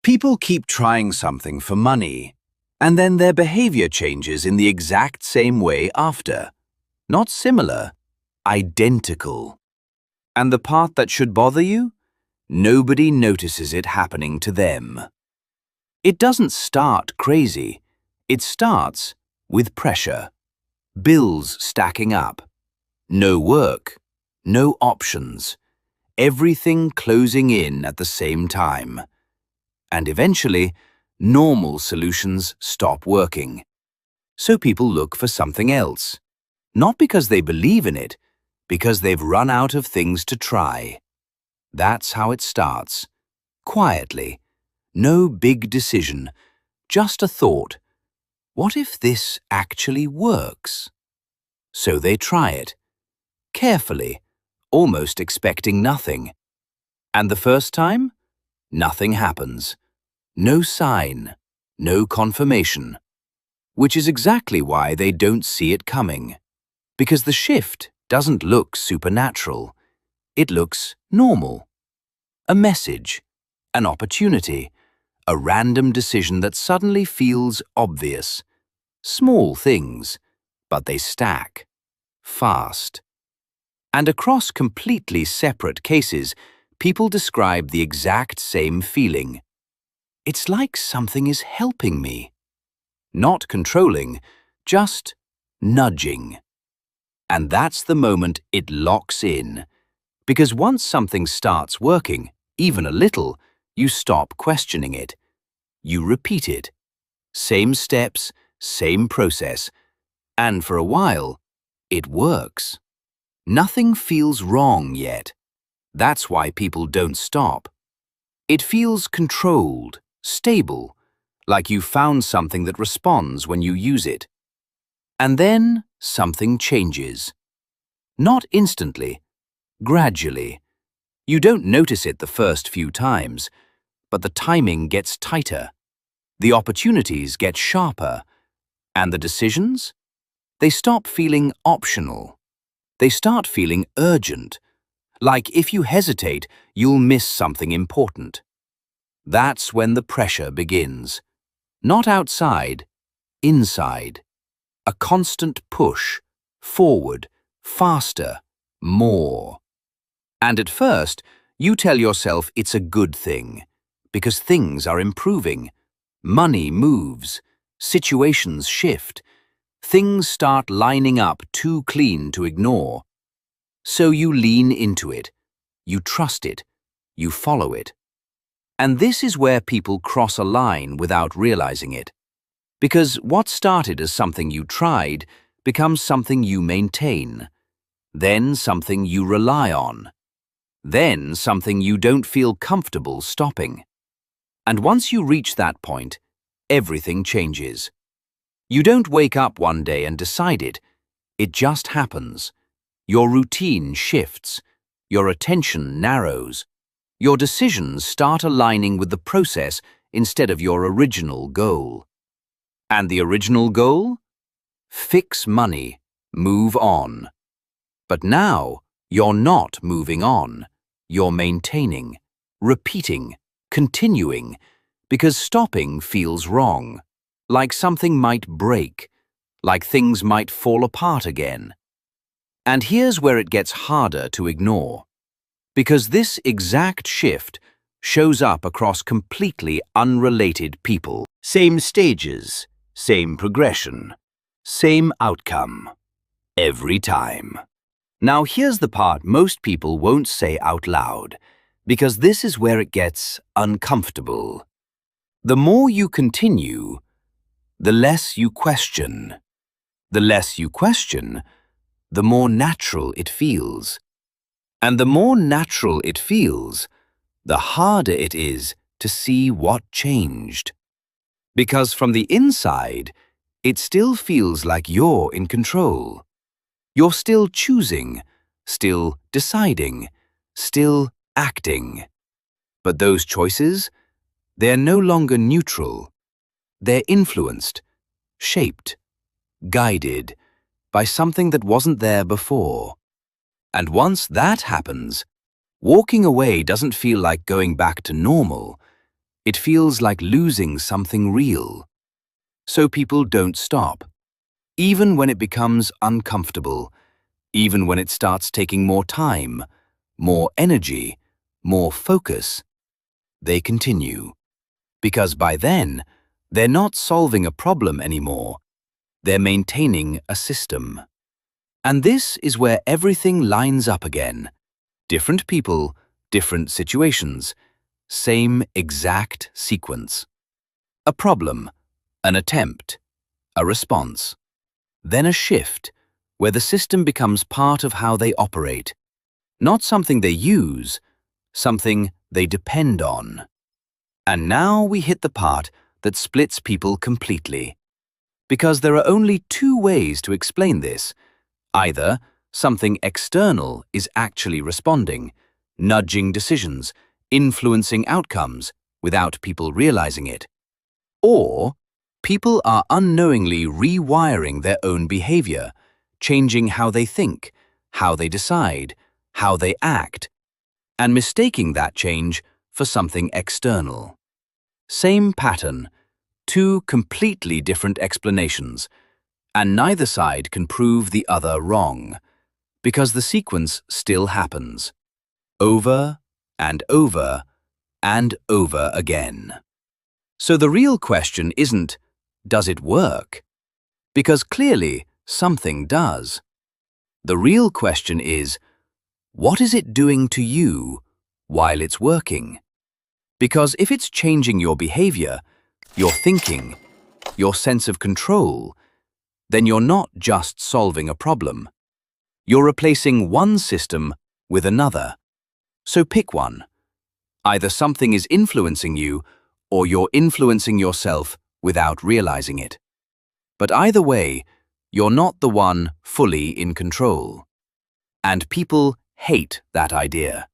People keep trying something for money, and then their behavior changes in the exact same way after. Not similar, identical. And the part that should bother you? Nobody notices it happening to them. It doesn't start crazy. It starts with pressure. Bills stacking up. No work. No options. Everything closing in at the same time. And eventually, normal solutions stop working. So people look for something else. Not because they believe in it, because they've run out of things to try. That's how it starts. Quietly. No big decision. Just a thought. What if this actually works? So they try it. Carefully, almost expecting nothing. And the first time? Nothing happens. No sign. No confirmation. Which is exactly why they don't see it coming. Because the shift doesn't look supernatural. It looks normal. A message, an opportunity, a random decision that suddenly feels obvious. Small things, but they stack. Fast. And across completely separate cases, people describe the exact same feeling. It's like something is helping me. Not controlling, just nudging. And that's the moment it locks in. Because once something starts working, even a little, you stop questioning it. You repeat it. Same steps, same process. And for a while, it works. Nothing feels wrong yet. That's why people don't stop. It feels controlled, stable, like you found something that responds when you use it. And then something changes. Not instantly, gradually. You don't notice it the first few times, but the timing gets tighter. The opportunities get sharper. And the decisions? They stop feeling optional. They start feeling urgent. Like if you hesitate, you'll miss something important. That's when the pressure begins. Not outside, inside. A constant push, forward, faster, more. And at first, you tell yourself it's a good thing, because things are improving. Money moves, situations shift, things start lining up too clean to ignore. So you lean into it, you trust it, you follow it. And this is where people cross a line without realizing it. Because what started as something you tried becomes something you maintain, then something you rely on, then something you don't feel comfortable stopping. And once you reach that point, everything changes. You don't wake up one day and decide it. It just happens. Your routine shifts. Your attention narrows. Your decisions start aligning with the process instead of your original goal. And the original goal? Fix money. Move on. But now, you're not moving on. You're maintaining, repeating, continuing, because stopping feels wrong. Like something might break. Like things might fall apart again. And here's where it gets harder to ignore. Because this exact shift shows up across completely unrelated people. Same stages, same progression, same outcome. Every time. Now here's the part most people won't say out loud, because this is where it gets uncomfortable. The more you continue, the less you question. The less you question, the more natural it feels. And the more natural it feels, the harder it is to see what changed. Because from the inside, it still feels like you're in control. You're still choosing, still deciding, still acting. But those choices, they're no longer neutral. They're influenced, shaped, guided by something that wasn't there before. And once that happens, walking away doesn't feel like going back to normal. It feels like losing something real. So people don't stop. Even when it becomes uncomfortable, even when it starts taking more time, more energy, more focus, they continue. Because by then, they're not solving a problem anymore. They're maintaining a system. And this is where everything lines up again. Different people, different situations, same exact sequence. A problem, an attempt, a response. Then a shift, where the system becomes part of how they operate. Not something they use, something they depend on. And now we hit the part that splits people completely. Because there are only two ways to explain this. Either something external is actually responding, nudging decisions, influencing outcomes without people realizing it. Or people are unknowingly rewiring their own behavior, changing how they think, how they decide, how they act, and mistaking that change for something external. Same pattern, two completely different explanations, and neither side can prove the other wrong, because the sequence still happens, over and over and over again. So the real question isn't, does it work? Because clearly something does. The real question is, what is it doing to you while it's working? Because if it's changing your behavior, your thinking, your sense of control, then you're not just solving a problem. You're replacing one system with another. So pick one. Either something is influencing you, or you're influencing yourself without realizing it. But either way, you're not the one fully in control. And people hate that idea.